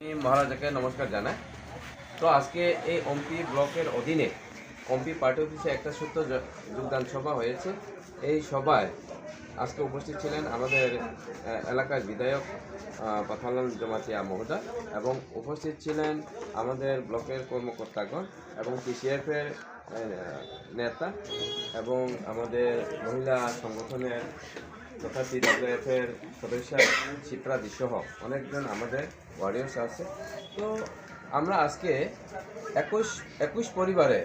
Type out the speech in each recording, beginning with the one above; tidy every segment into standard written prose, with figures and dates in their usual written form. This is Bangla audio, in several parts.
আমি মহারাজাকে নমস্কার জানাই। তো আজকে এই অম্পি ব্লকের অধীনে অম্পি পার্টি অফিসে একটা সূত্র যোগদান সভা হয়েছে। এই সভায় আজকে উপস্থিত ছিলেন আমাদের এলাকার বিধায়ক পাথালাল জমাতিয়া মহোদয় এবং উপস্থিত ছিলেন আমাদের ব্লকের কর্মকর্তাগণ এবং পিসিএফের নেতা এবং আমাদের মহিলা সংগঠনের তথা সিডব্লিউএফের সদস্য শিপ্রাদি সহ অনেকজন আমাদের ওয়ারিয়ার্স আছে। তো আমরা আজকে 21 পরিবারে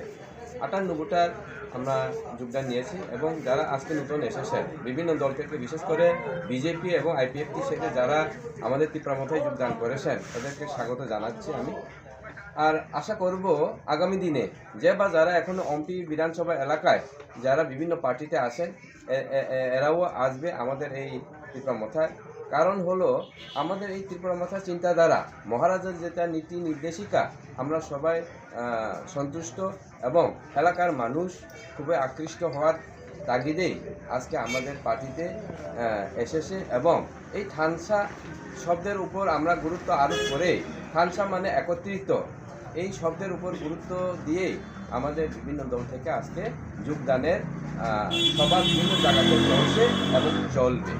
58টার আমরা যোগদান নিয়েছি এবং যারা আজকে নতুন এসেছেন বিভিন্ন দল থেকে, বিশেষ করে বিজেপি এবং আইপিএফটি থেকে যারা আমাদের তীব্রমথায় যোগদান করেছেন তাদেরকে স্বাগত জানাচ্ছি আমি। আর আশা করব আগামী দিনে যারা এখন অম্পি বিধানসভা এলাকায় যারা বিভিন্ন পার্টিতে আছেন এরাও আসবে আমাদের এই তীব্রমথায়। কারণ হলো আমাদের এই তীব্রমথার চিন্তাধারা, মহারাজার যেটা নীতি নির্দেশিকা, আমরা সবাই সন্তুষ্ট এবং এলাকার মানুষ খুবই আকৃষ্ট হওয়ার তাগিদেই আজকে আমাদের পার্টিতে এসেছে। এবং এই থানসা শব্দের উপর আমরা গুরুত্ব আরোপ করে, থানসা মানে একত্রিত, এই শব্দের উপর গুরুত্ব দিয়েই আমাদের বিভিন্ন দল থেকে আজকে যোগদানের সভা বিভিন্ন জায়গাতে চলছে এবং চলবে।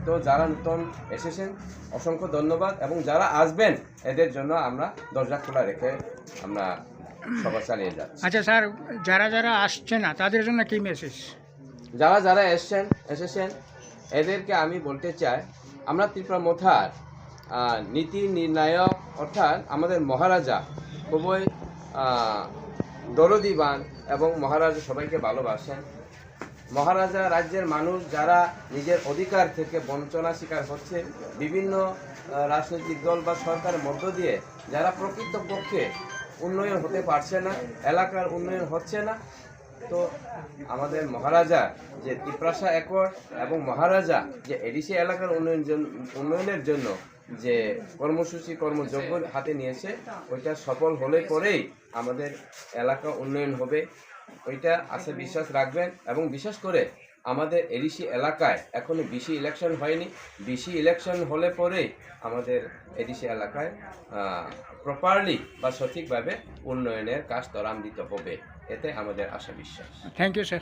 তো যারা নতুন এসেছেন অসংখ্য ধন্যবাদ এবং যারা আসবেন এদের জন্য আমরা দরজা খোলা রেখে আমরা সভা চালিয়ে যাচ্ছি। আচ্ছা স্যার, যারা আসছে না তাদের জন্য কি মেসেজ? যারা এসেছেন এদেরকে আমি বলতে চাই, আমরা তীব্রমথার নীতি নির্ণায়ক অর্থাৎ আমাদের মহারাজা খুবই দরদিবান এবং মহারাজা সবাইকে ভালোবাসেন। মহারাজা রাজ্যের মানুষ যারা নিজের অধিকার থেকে বঞ্চনা শিকার হচ্ছে, বিভিন্ন রাজনৈতিক দল বা সরকারের মধ্য দিয়ে যারা প্রকৃতপক্ষে উন্নয়ন হতে পারছে না, এলাকার উন্নয়ন হচ্ছে না, তো আমাদের মহারাজা যে তিপ্রাসা অ্যাকর্ড এবং মহারাজা যে এডিসি এলাকার উন্নয়নের জন্য যে কর্মসূচি কর্মযজ্ঞ হাতে নিয়েছে, ওইটা সফল হলে পরেই আমাদের এলাকা উন্নয়ন হবে, ওইটা আছে বিশ্বাস রাখবেন। এবং বিশেষ করে আমাদের এডিসি এলাকায় এখনো বিসি ইলেকশন হয়নি, বিসি ইলেকশন হলে পরেই আমাদের এডিসি এলাকায় প্রপারলি বা সঠিকভাবে উন্নয়নের কাজ ত্বরান্বিত হবে, এতে আমাদের আশা বিশ্বাস। Thank you sir.